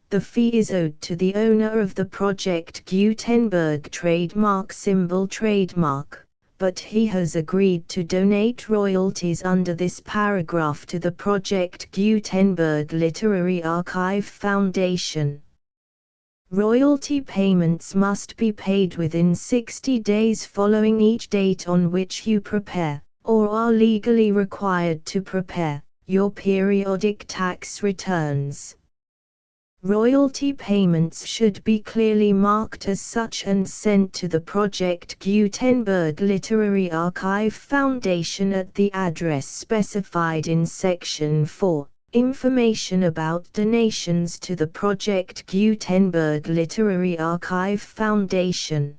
The fee is owed to the owner of the Project Gutenberg trademark symbol trademark, but he has agreed to donate royalties under this paragraph to the Project Gutenberg Literary Archive Foundation. Royalty payments must be paid within 60 days following each date on which you prepare, or are legally required to prepare, your periodic tax returns. Royalty payments should be clearly marked as such and sent to the Project Gutenberg Literary Archive Foundation at the address specified in Section 4, Information about donations to the Project Gutenberg Literary Archive Foundation.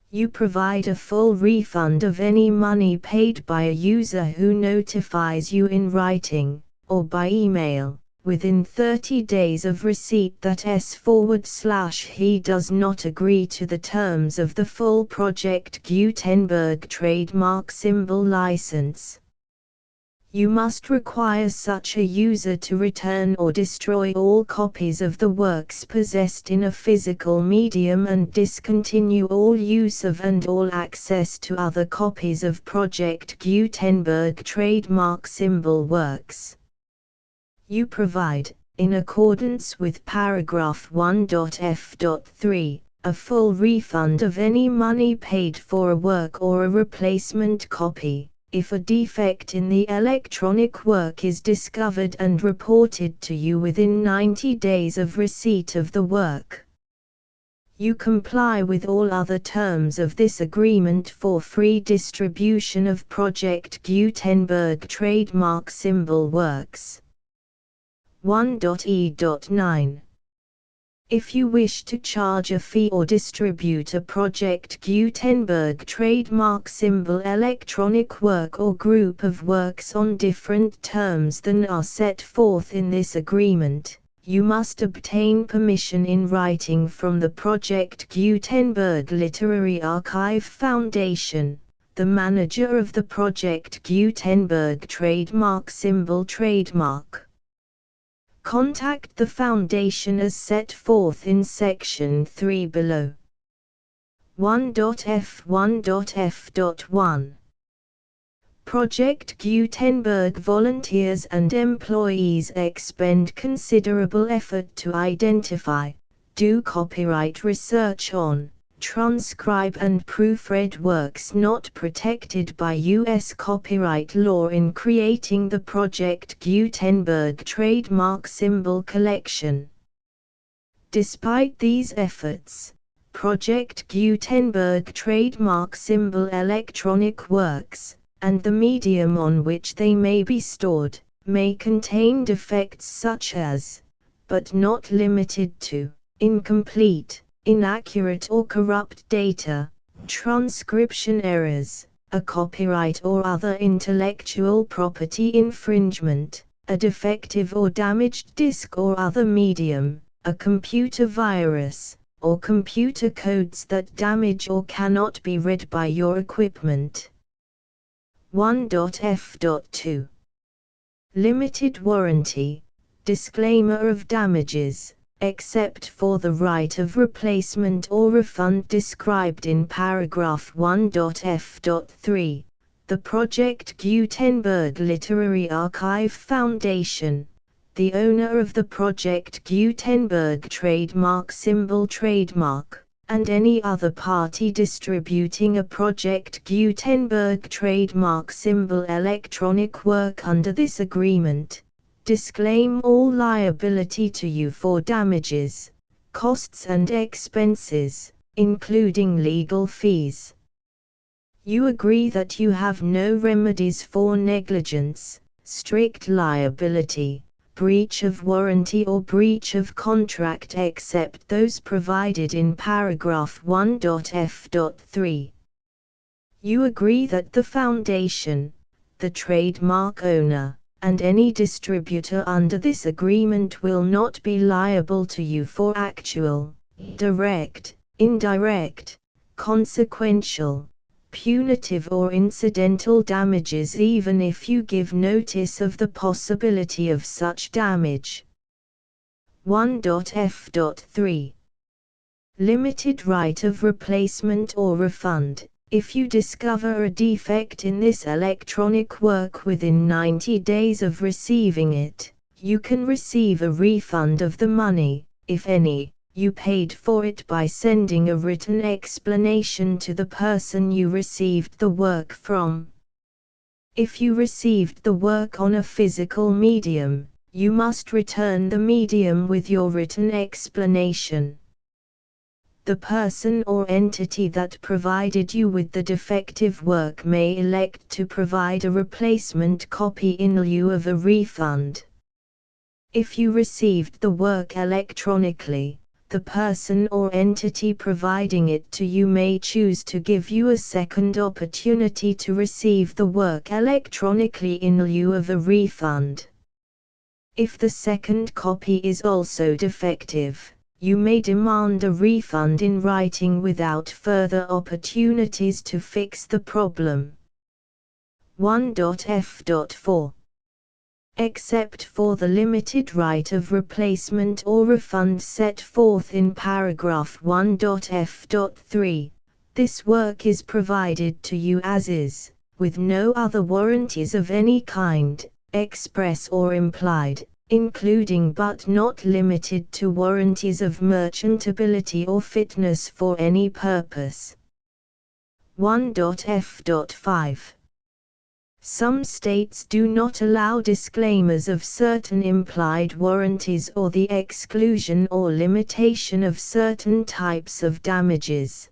You provide a full refund of any money paid by a user who notifies you in writing, or by email, within 30 days of receipt that he does not agree to the terms of the full Project Gutenberg trademark symbol license. You must require such a user to return or destroy all copies of the works possessed in a physical medium and discontinue all use of and all access to other copies of Project Gutenberg trademark symbol works. You provide, in accordance with paragraph 1.f.3, a full refund of any money paid for a work or a replacement copy, If a defect in the electronic work is discovered and reported to you within 90 days of receipt of the work, you comply with all other terms of this agreement for free distribution of Project Gutenberg trademark symbol works. 1.e.9. If you wish to charge a fee or distribute a Project Gutenberg trademark symbol electronic work or group of works on different terms than are set forth in this agreement, you must obtain permission in writing from the Project Gutenberg Literary Archive Foundation, the manager of the Project Gutenberg trademark symbol trademark. Contact the Foundation as set forth in Section 3 below. 1.f1.f.1 Project Gutenberg volunteers and employees expend considerable effort to identify, do copyright research on, transcribe and proofread works not protected by U.S. copyright law in creating the Project Gutenberg trademark symbol collection. Despite these efforts, Project Gutenberg trademark symbol electronic works, and the medium on which they may be stored, may contain defects such as, but not limited to, incomplete, inaccurate or corrupt data, transcription errors, a copyright or other intellectual property infringement, a defective or damaged disk or other medium, a computer virus, or computer codes that damage or cannot be read by your equipment. 1.f.2 Limited warranty, disclaimer of damages, except for the right of replacement or refund described in paragraph 1.f.3, the Project Gutenberg Literary Archive Foundation, the owner of the Project Gutenberg trademark symbol trademark, and any other party distributing a Project Gutenberg trademark symbol electronic work under this agreement, disclaim all liability to you for damages, costs and expenses, including legal fees. You agree that you have no remedies for negligence, strict liability, breach of warranty or breach of contract except those provided in paragraph 1.f.3. You agree that the Foundation, the trademark owner, and any distributor under this agreement will not be liable to you for actual, direct, indirect, consequential, punitive or incidental damages even if you give notice of the possibility of such damage. 1.f.3 Limited right of replacement or refund. If you discover a defect in this electronic work within 90 days of receiving it, you can receive a refund of the money, if any, you paid for it by sending a written explanation to the person you received the work from. If you received the work on a physical medium, you must return the medium with your written explanation. The person or entity that provided you with the defective work may elect to provide a replacement copy in lieu of a refund. If you received the work electronically, the person or entity providing it to you may choose to give you a second opportunity to receive the work electronically in lieu of a refund. If the second copy is also defective, you may demand a refund in writing without further opportunities to fix the problem. 1.f.4 Except for the limited right of replacement or refund set forth in paragraph 1.f.3, this work is provided to you as is, with no other warranties of any kind, express or implied, including but not limited to warranties of merchantability or fitness for any purpose. 1.f.5 Some states do not allow disclaimers of certain implied warranties or the exclusion or limitation of certain types of damages.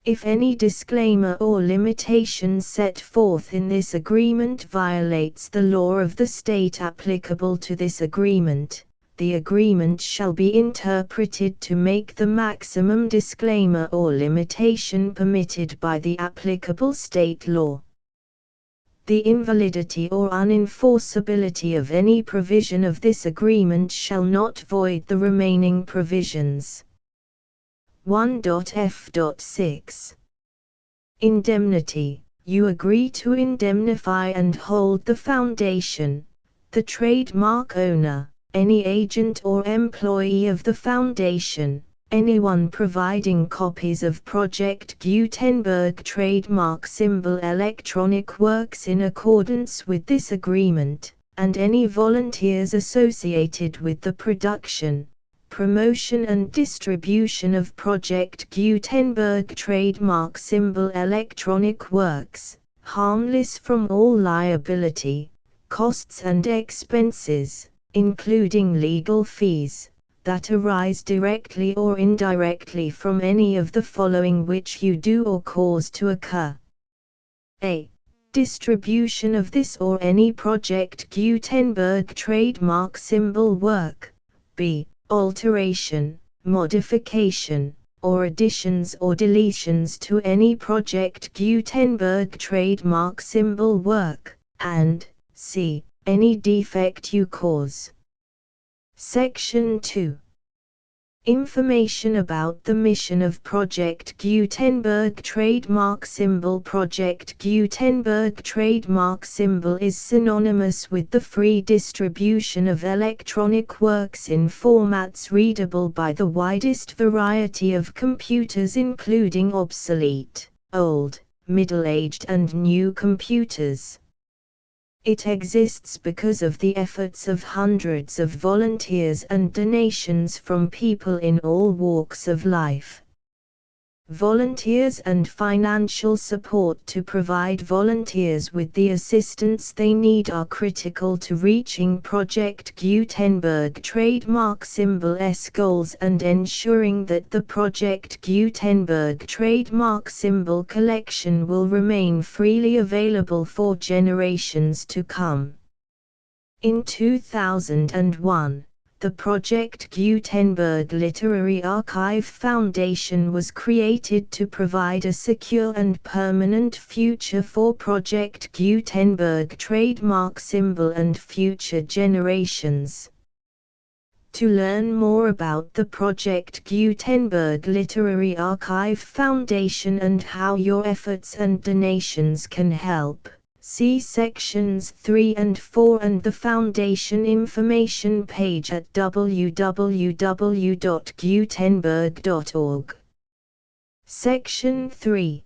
If any disclaimer or limitation set forth in this agreement violates the law of the state applicable to this agreement, the agreement shall be interpreted to make the maximum disclaimer or limitation permitted by the applicable state law. The invalidity or unenforceability of any provision of this agreement shall not void the remaining provisions. 1.f.6 Indemnity. You agree to indemnify and hold the foundation, the trademark owner, any agent or employee of the foundation, anyone providing copies of Project Gutenberg trademark symbol electronic works in accordance with this agreement, and any volunteers associated with the production, promotion and distribution of Project Gutenberg trademark symbol electronic works, harmless from all liability, costs and expenses, including legal fees, that arise directly or indirectly from any of the following which you do or cause to occur. A. Distribution of this or any Project Gutenberg trademark symbol work. B. Alteration, modification, or additions or deletions to any Project Gutenberg trademark symbol work, and C. Any defect you cause. Section 2. Information about the mission of Project Gutenberg trademark symbol. Project Gutenberg trademark symbol is synonymous with the free distribution of electronic works in formats readable by the widest variety of computers, including obsolete, old, middle-aged and new computers. It exists because of the efforts of hundreds of volunteers and donations from people in all walks of life. Volunteers and financial support to provide volunteers with the assistance they need are critical to reaching Project Gutenberg trademark symbol's goals and ensuring that the Project Gutenberg trademark symbol collection will remain freely available for generations to come. In 2001, the Project Gutenberg Literary Archive Foundation was created to provide a secure and permanent future for Project Gutenberg trademark symbol and future generations. To learn more about the Project Gutenberg Literary Archive Foundation and how your efforts and donations can help, see sections 3 and 4 and the Foundation information page at www.gutenberg.org. Section 3.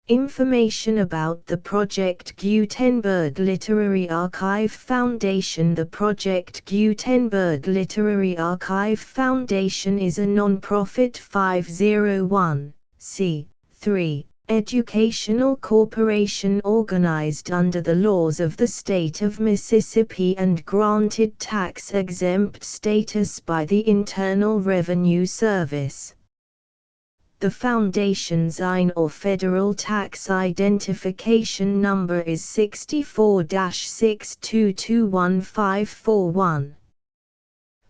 Information about the Project Gutenberg Literary Archive Foundation. The Project Gutenberg Literary Archive Foundation is a non-profit 501(c)(3) educational corporation organized under the laws of the state of Mississippi and granted tax-exempt status by the Internal Revenue Service. The Foundation's IN or Federal Tax Identification Number is 64-6221541.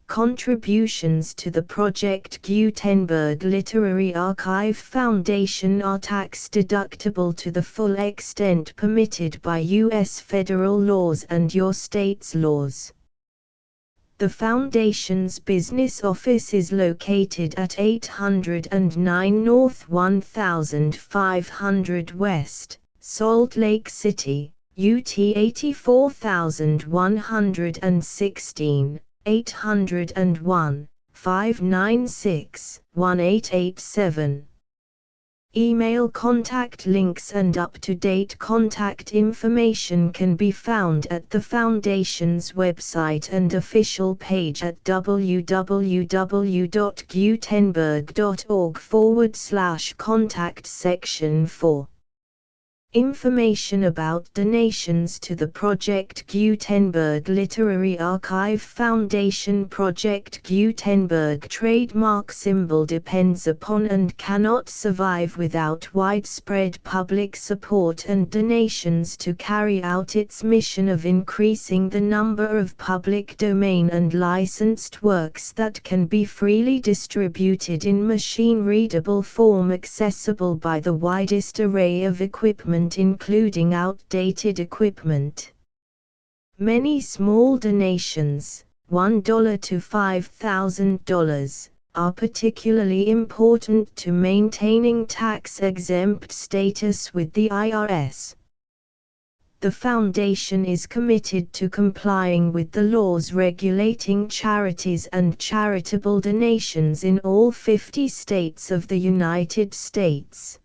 Contributions to the Project Gutenberg Literary Archive Foundation are tax-deductible to the full extent permitted by U.S. federal laws and your state's laws. The Foundation's business office is located at 809 North 1500 West, Salt Lake City, UT 84116. 801-596-1887. Email contact links and up-to-date contact information can be found at the Foundation's website and official page at www.gutenberg.org/contact section 4. Information about donations to the Project Gutenberg Literary Archive Foundation. Project Gutenberg trademark symbol depends upon and cannot survive without widespread public support and donations to carry out its mission of increasing the number of public domain and licensed works that can be freely distributed in machine-readable form accessible by the widest array of equipment, including outdated equipment. Many small donations, $1 to $5,000, are particularly important to maintaining tax-exempt status with the IRS. The Foundation is committed to complying with the laws regulating charities and charitable donations in all 50 states of the United States.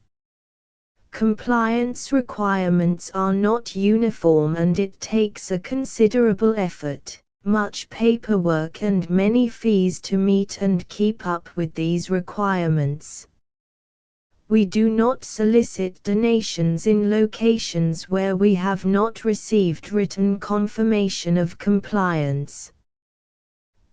Compliance requirements are not uniform and it takes a considerable effort, much paperwork and many fees to meet and keep up with these requirements. We do not solicit donations in locations where we have not received written confirmation of compliance.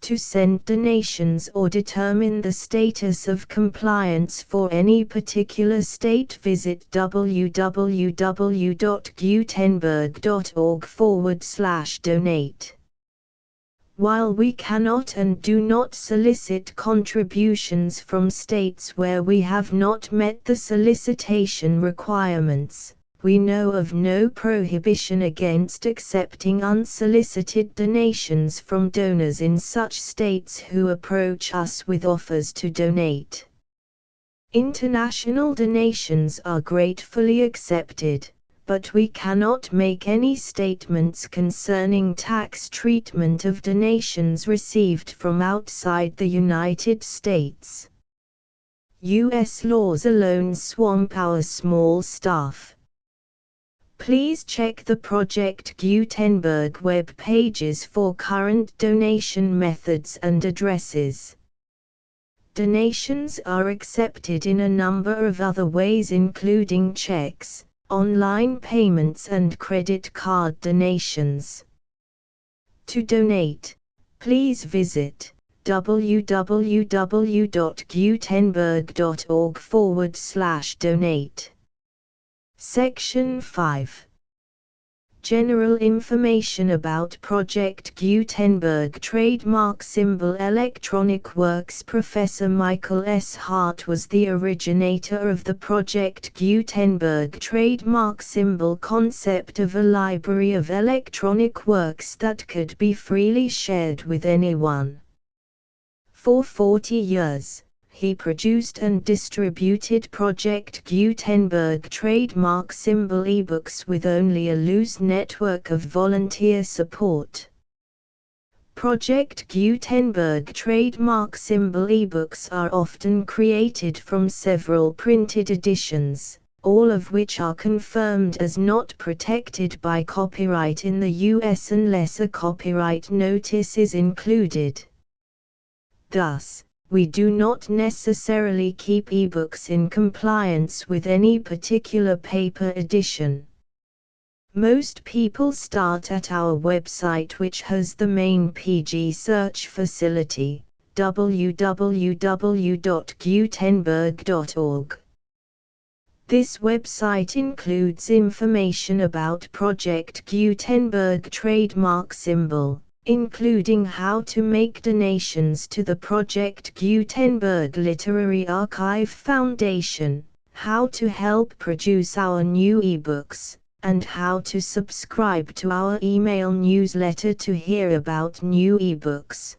To send donations or determine the status of compliance for any particular state, visit www.gutenberg.org/donate. While we cannot and do not solicit contributions from states where we have not met the solicitation requirements, we know of no prohibition against accepting unsolicited donations from donors in such states who approach us with offers to donate. International donations are gratefully accepted, but we cannot make any statements concerning tax treatment of donations received from outside the United States. U.S. laws alone swamp our small staff. Please check the Project Gutenberg web pages for current donation methods and addresses. Donations are accepted in a number of other ways, including checks, online payments and credit card donations. To donate, please visit www.gutenberg.org/donate. Section 5. General information about Project Gutenberg trademark symbol. Electronic Works. Professor Michael S. Hart was the originator of the Project Gutenberg trademark symbol concept of a library of electronic works that could be freely shared with anyone. For 40 years, he produced and distributed Project Gutenberg trademark symbol ebooks with only a loose network of volunteer support. Project Gutenberg trademark symbol ebooks are often created from several printed editions, all of which are confirmed as not protected by copyright in the US unless a copyright notice is included. Thus, we do not necessarily keep ebooks in compliance with any particular paper edition. Most people start at our website, which has the main PG search facility, www.gutenberg.org. This website includes information about Project Gutenberg trademark symbol, including how to make donations to the Project Gutenberg Literary Archive Foundation, how to help produce our new ebooks, and how to subscribe to our email newsletter to hear about new ebooks.